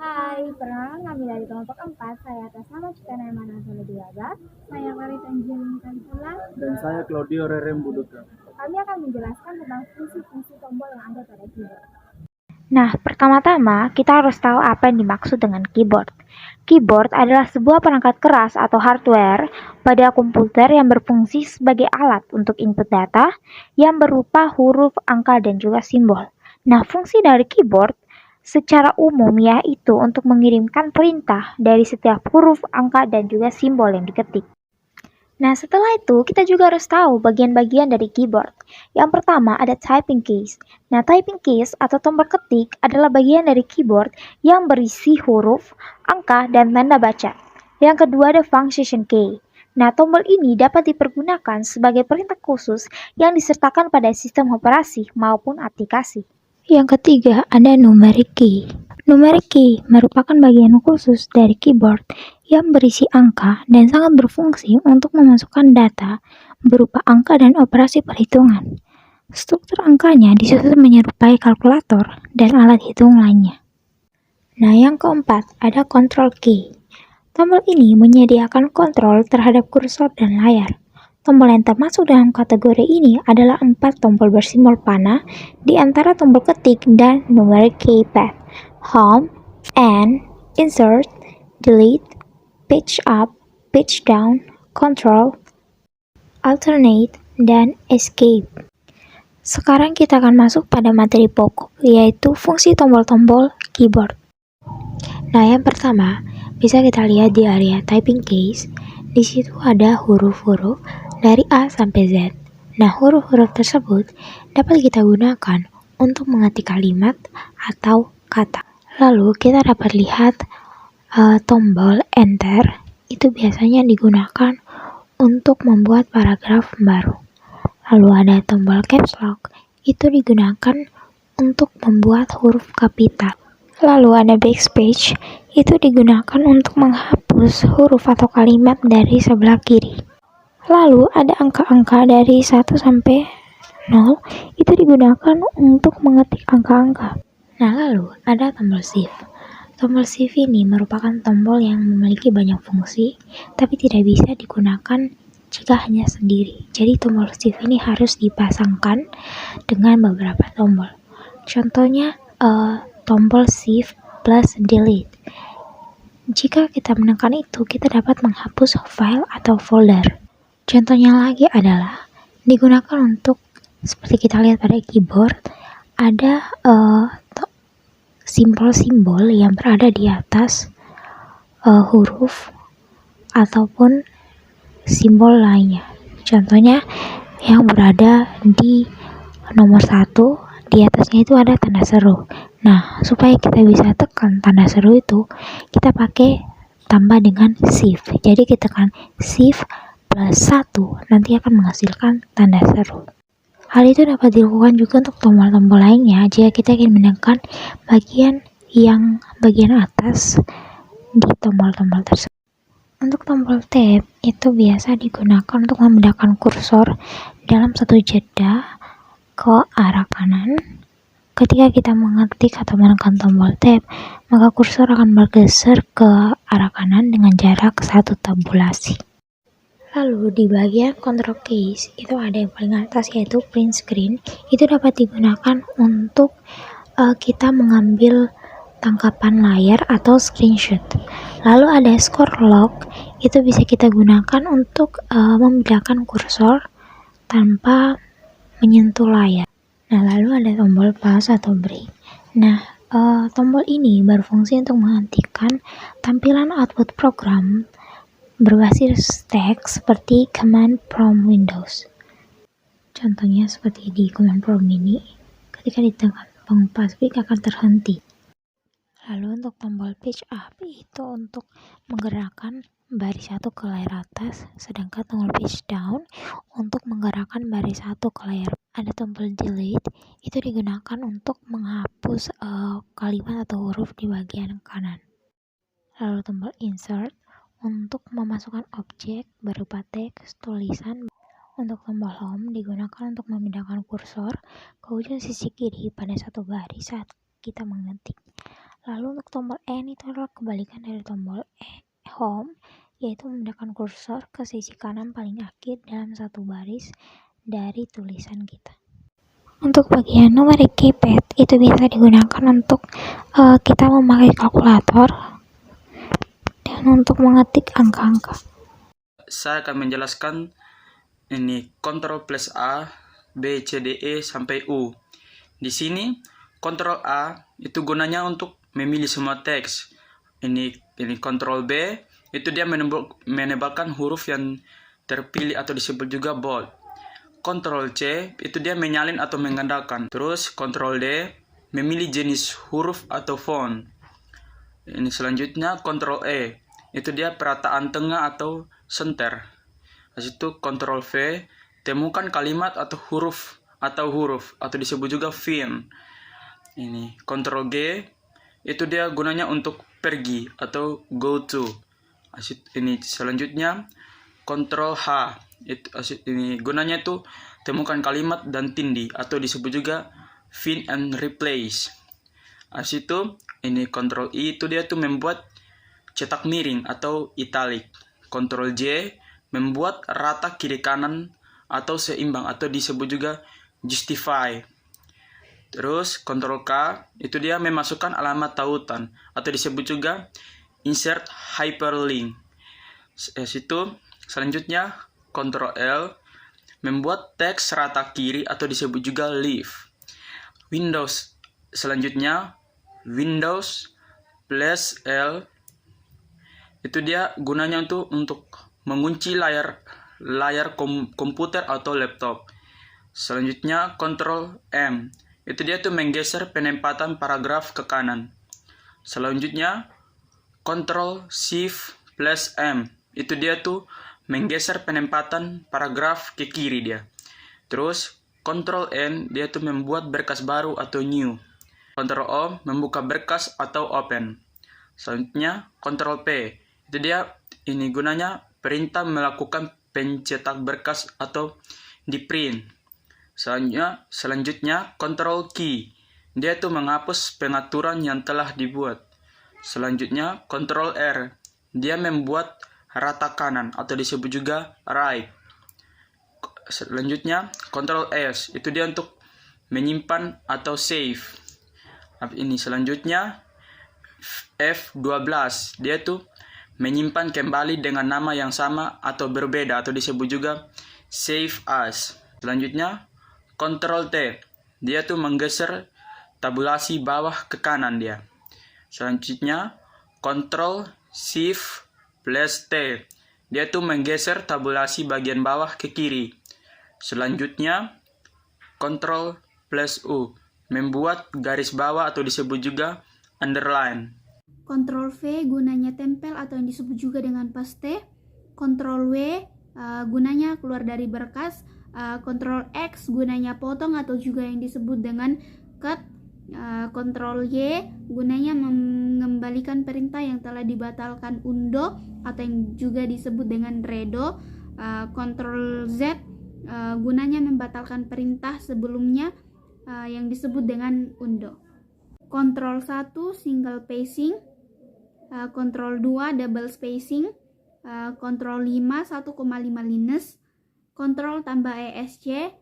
Hai, perkenalkan kami dari kelompok 4. Saya atas nama Cikana Manasolo Diwaga. Saya Marita Angelin Kansula. Dan saya Claudio Rerem Buduka. Kami akan menjelaskan tentang fungsi-fungsi tombol yang ada pada keyboard. Nah, pertama-tama kita harus tahu apa yang dimaksud dengan keyboard. Keyboard adalah sebuah perangkat keras atau hardware pada komputer yang berfungsi sebagai alat untuk input data yang berupa huruf, angka, dan juga simbol. Nah, fungsi dari keyboard secara umum yaitu untuk mengirimkan perintah dari setiap huruf, angka, dan juga simbol yang diketik. Nah, setelah itu kita juga harus tahu bagian-bagian dari keyboard. Yang pertama ada typing keys. Nah, typing keys atau tombol ketik adalah bagian dari keyboard yang berisi huruf, angka, dan tanda baca. Yang kedua ada function key. Nah, tombol ini dapat dipergunakan sebagai perintah khusus yang disertakan pada sistem operasi maupun aplikasi. Yang ketiga ada numeric key. Numeric key merupakan bagian khusus dari keyboard yang berisi angka dan sangat berfungsi untuk memasukkan data berupa angka dan operasi perhitungan. Struktur angkanya disusun menyerupai kalkulator dan alat hitung lainnya. Nah, yang keempat ada control key. Tombol ini menyediakan kontrol terhadap kursor dan layar. Tombol yang termasuk dalam kategori ini adalah 4 tombol bersimbol panah di antara tombol ketik dan numeric keypad. Home, End, Insert, Delete, Page Up, Page Down, Control, Alternate, dan Escape. Sekarang kita akan masuk pada materi pokok, yaitu fungsi tombol-tombol keyboard. Nah, yang pertama, bisa kita lihat di area typing keys. Di situ ada huruf-huruf dari A sampai Z. Nah, huruf-huruf tersebut dapat kita gunakan untuk mengetik kalimat atau kata. Lalu kita dapat lihat tombol Enter itu biasanya digunakan untuk membuat paragraf baru. Lalu ada tombol Caps Lock, itu digunakan untuk membuat huruf kapital. Lalu ada Backspace, itu digunakan untuk menghapus huruf atau kalimat dari sebelah kiri. Lalu ada angka-angka dari 1 sampai 0, itu digunakan untuk mengetik angka-angka. Nah, lalu ada tombol Shift. Tombol Shift ini merupakan tombol yang memiliki banyak fungsi, tapi tidak bisa digunakan jika hanya sendiri. Jadi tombol Shift ini harus dipasangkan dengan beberapa tombol. Contohnya tombol Shift plus Delete. Jika kita menekan itu, kita dapat menghapus file atau folder. Contohnya lagi adalah digunakan untuk, seperti kita lihat pada keyboard, ada simbol-simbol yang berada di atas huruf ataupun simbol lainnya. Contohnya yang berada di nomor 1, di atasnya itu ada tanda seru. Nah, supaya kita bisa tekan tanda seru itu, kita pakai tambah dengan shift. Jadi kita tekan shift plus 1, nanti akan menghasilkan tanda seru. Hal itu dapat dilakukan juga untuk tombol-tombol lainnya jika kita ingin menekan bagian atas di tombol-tombol tersebut. Untuk tombol tab itu biasa digunakan untuk memindahkan kursor dalam satu jeda ke arah kanan. Ketika kita mengetik atau menekan tombol tab, maka kursor akan bergeser ke arah kanan dengan jarak 1 tabulasi. Lalu di bagian control keys itu ada yang paling atas yaitu print screen. Itu dapat digunakan untuk kita mengambil tangkapan layar atau screenshot. Lalu ada scroll lock, itu bisa kita gunakan untuk memindahkan kursor tanpa menyentuh layar. Nah, lalu ada tombol pause atau break. Nah, tombol ini berfungsi untuk menghentikan tampilan output program berbasis teks seperti command prompt Windows. Contohnya seperti di command prompt ini, ketika ditekan tombol break akan terhenti. Lalu untuk tombol page up itu untuk menggerakkan baris 1 ke layar atas, sedangkan tombol page down untuk menggerakkan baris 1 ke layar. Ada tombol delete, itu digunakan untuk menghapus kalimat atau huruf di bagian kanan. Lalu tombol insert untuk memasukkan objek berupa teks, tulisan. Untuk tombol home digunakan untuk memindahkan kursor ke ujung sisi kiri pada satu baris saat kita mengetik. Lalu untuk tombol N itu adalah kebalikan dari tombol home, yaitu memindahkan kursor ke sisi kanan paling akhir dalam satu baris dari tulisan kita. Untuk bagian numerik keypad itu bisa digunakan untuk kita memakai kalkulator dan untuk mengetik angka-angka. Saya akan menjelaskan ini Ctrl plus A, B, C, D, E sampai U. Di sini Ctrl A itu gunanya untuk memilih semua teks. Ini Ctrl B itu dia menebalkan huruf yang terpilih atau disebut juga bold. Ctrl C itu dia menyalin atau menggandakan. Terus Ctrl D memilih jenis huruf atau font. Ini selanjutnya Ctrl E itu dia perataan tengah atau center. Habis itu Ctrl V temukan kalimat atau huruf atau disebut juga fin. Ini Ctrl G itu dia gunanya untuk pergi atau go to. Ini selanjutnya Ctrl H ini gunanya itu temukan kalimat dan tindih atau disebut juga find and replace. Habis itu ini Ctrl I itu dia tuh membuat cetak miring atau italic. Ctrl J membuat rata kiri kanan atau seimbang atau disebut juga justify. Terus Ctrl K itu dia memasukkan alamat tautan atau disebut juga insert hyperlink. Situ selanjutnya Ctrl L membuat teks rata kiri atau disebut juga leave. Windows selanjutnya Windows plus L itu dia gunanya untuk mengunci layar komputer atau laptop. Selanjutnya Ctrl M itu dia tuh menggeser penempatan paragraf ke kanan. Selanjutnya Ctrl Shift plus M itu dia tuh menggeser penempatan paragraf ke kiri dia. Terus Ctrl N dia tuh membuat berkas baru atau new. Ctrl O membuka berkas atau open. Selanjutnya Ctrl P itu dia ini gunanya perintah melakukan pencetak berkas atau di print. Selanjutnya Ctrl key dia tuh menghapus pengaturan yang telah dibuat. Selanjutnya Ctrl R dia membuat rata kanan atau disebut juga right. Selanjutnya Ctrl S itu dia untuk menyimpan atau save. Ini selanjutnya F12 dia tuh menyimpan kembali dengan nama yang sama atau berbeda atau disebut juga save as. Selanjutnya Ctrl T dia tuh menggeser tabulasi bawah ke kanan dia. Selanjutnya Ctrl Shift plus T dia tuh menggeser tabulasi bagian bawah ke kiri. Selanjutnya Ctrl plus U membuat garis bawah atau disebut juga underline. Ctrl V gunanya tempel atau yang disebut juga dengan paste. Ctrl W gunanya keluar dari berkas. Ctrl X gunanya potong atau juga yang disebut dengan cut. Ctrl Y gunanya mengembalikan perintah yang telah dibatalkan undo atau yang juga disebut dengan redo. Ctrl Z gunanya membatalkan perintah sebelumnya yang disebut dengan undo. Ctrl 1 single spacing, Ctrl 2 double spacing, Ctrl 5 1,5 linus, Ctrl tambah ESC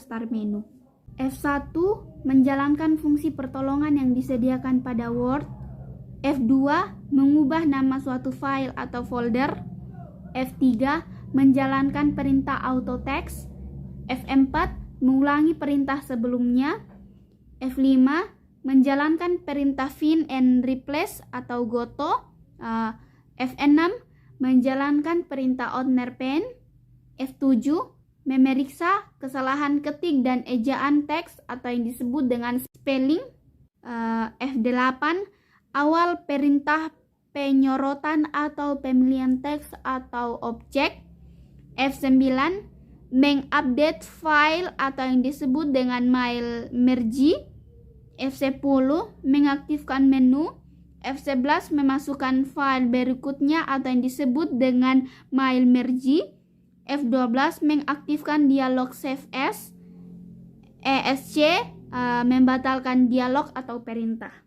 start menu. F1 menjalankan fungsi pertolongan yang disediakan pada Word. F2 mengubah nama suatu file atau folder. F3 menjalankan perintah auto text. F4 mengulangi perintah sebelumnya. F5 menjalankan perintah find and replace atau goto. F6 menjalankan perintah owner pen. F7 memeriksa kesalahan ketik dan ejaan teks atau yang disebut dengan spelling. F8 awal perintah penyorotan atau pemilihan teks atau objek. F9 mengupdate file atau yang disebut dengan file merge. F10 mengaktifkan menu. F11 memasukkan file berikutnya atau yang disebut dengan file merge. F12 mengaktifkan dialog save as. ESC membatalkan dialog atau perintah.